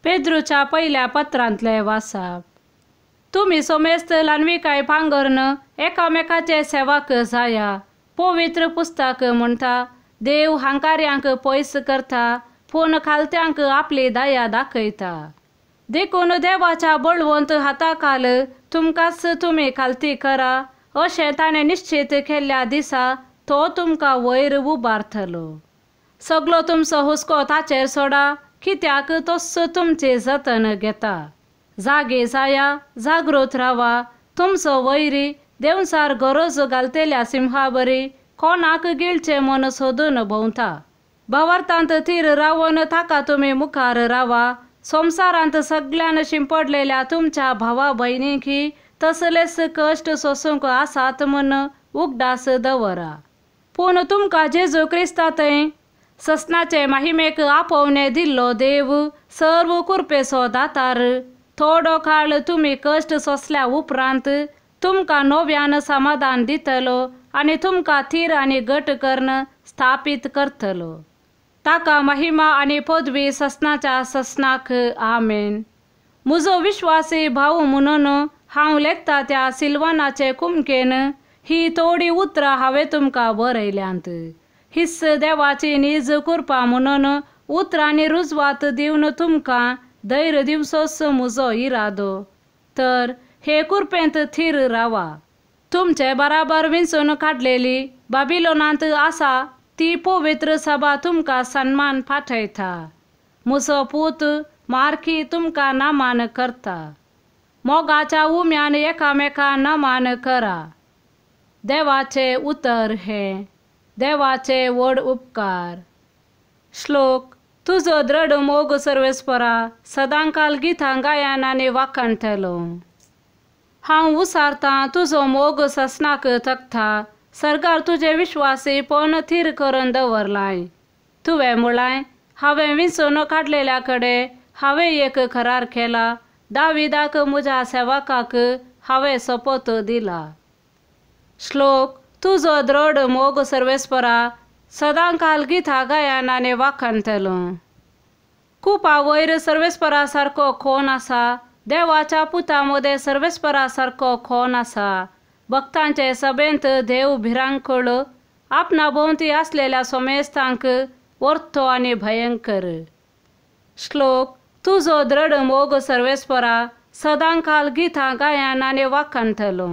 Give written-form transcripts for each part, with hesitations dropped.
पेद्रूच्या पहिल्या पत्रांतले वाचप. तुम्ही सोमेस्त लानविकाय पांगरन एकामेकाचे सेवक जाया. पवित्र पुस्तक म्हणटा, देव हांकार्यांक पयस करता, पूण खालत्यांक आपली दया दाखयता. देखून देवाच्या बळवंत हाताखाल तुमकांच तुमी खालती करा, अशें ताणें निश्चित केल्ल्या दिसा तो तुमकां वयर उबारतलो. सगलो तुमचो हुस्को ताचेर सोडा, कित्याक तोच तुमचे जतन घेता. जागे जाया, जागृत रावा. तुमचो वैरी देंवचार गरज घालतेल्या सिंहा बरी कोणाक गिळचे मन सोदून भोंवता. भावार्थांत थीर रावन ताका तुमी मुखार रावा. संवसारांत सगळ्यान शिंपडलेल्या तुमच्या भावा भयणींकी तसलेच कश्ट सोसूंक आसात म्हूण उगडास दवरा. पूण तुमकां जेजू क्रिस्तांतय सस्नाचे महिमेक आपोवणे दिल्लो देव, सर्व कृपेचो दातार, थोडो काळ तुमी कश्ट सोंसल्या उपरांत तुमकां नव्यान समाधान दितलो आनी तुमकां थीर आनी घट करून स्थापीत करतलो. ताका महिमा आनी पदवी सस्नाच्या सस्नाक. आमेन. म्हजो विश्वासी भाव म्हणून हांव लेखता त्या सिल्वानाचे कुमकेन ही थोडी उतरां हांवें तुमकां बरयल्यांत. हिस्स देवाची नीज कृपा म्हणून उतरांनी रुजवात दिवन तुमकां धैर्य दिवचोच म्हजो इरादो. तर हे कृपेंत थीर रावा. तुमचे बराबर विंचून काडलेली बाबिलोनांत आसा ती पवित्र सभा तुमकां सन्मान फाटयता. म्हजो पूत मार्की तुमकां नमान करता. मोगाच्या उम्यान एकामेकां नमान करा. देवाचे उतर हे. देवाचे व्हड उपकार. श्लोक. तुजो दृढ मोग सर्वेस्परा सदांकाल गितां गायन आनी वाखणटलो. हांव उसारतां तुजो मोग सस्नाक थकता. सरकार तुजे विश्वासीपण थीर करून दवरलाय. तुवें म्हळाय, हांवें विंचून काडलेल्या कडेन हांवें एक करार केला. दाविदाक म्हज्या सेवकाक हांवें सोपोत दिला. श्लोक. तुजो दृढ मोग सर्वेस्परा सदांकाल गितां गायन आनी वाखणटलो. कुपा वयर सर्वेस्परा सारको कोण आसा? देवाच्या पुतां मदें सर्वेस्परा सारको कोण आसा? भक्तांचे सभेंत देव भिरांकूळ आपणा भोंवती आसलेल्या सोमेस्तांक वर्तो आनी भयंकर. श्लोक. तुजो दृढ मोग सर्वेस्परा सदांकाल गितां गायन आनी वाखणटलो.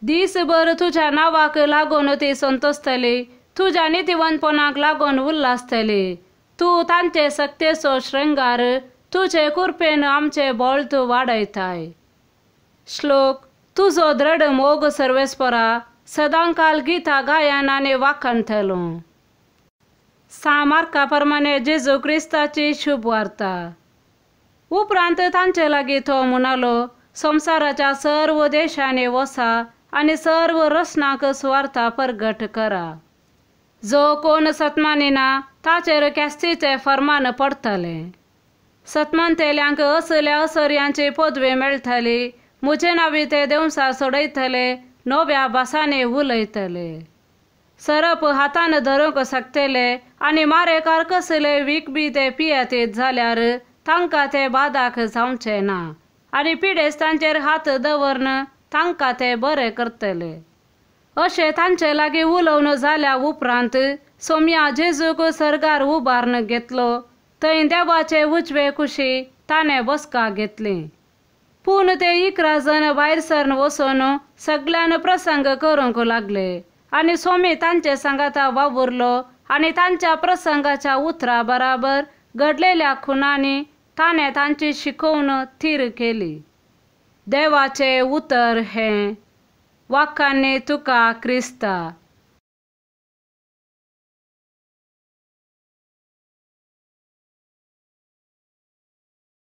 दीसभर तुज्या नांवाक लागून ती संतोस्तली, तुज्या नितीवंतपणाक लागून उल्हासतली. तूं तांचे सक्तेचो श्रृंगार, तुजे कृपेन आमचे बळत वाडयताय. श्लोक. तुजो दृढ मोग सर्वेस्परा सदांकाल गितां गायन आनी वाखणटलो. मार्का प्रमाणे जेजू क्रिस्ताची शुभ वार्ता. उपरांत तांचे लागीं तो म्हणालो, संवसाराच्या सर्व देशांनी वचा आनी सर्व रसनाक सुवार्ता परगट करा. जो कोण सतमानिना ताचेर कॅस्तीचे फर्मान पडटले. सतमानतेल्यांक असल्या असर्यांची पदवी मेळटली. म्हजे नांवी ते देंवचार सोडयतले, नव्या भासांनी उलयतले. सरप हातान धरूंक शकतले आनी मारेकार कसले विकबी ते पियेतीत जाल्यार तांकां ते बादाक जावचे ना. आनी पिडेस तांचेर हात दवरन तांकां ते बरे करतले. अशें तांचे लागीं उलोवन जाल्या उपरांत सोम्या जेजूक सर्गार उबारून घेतलो. थंय देवाचे उजवे कुशी ताणें बसका घेतली. पूण ते 11 जण भायर सरून वचून सगळ्यान प्रसंग करूंक लागले. आनी सोमी तांचे सांगाता वावुरलो आनी तांच्या प्रसंगाच्या उतरा बराबर घडलेल्या खुनांनी ताणें तांची शिकोवन थीर केली. देवाचे उतर हें. वाखाणणी तुका क्रिस्ता.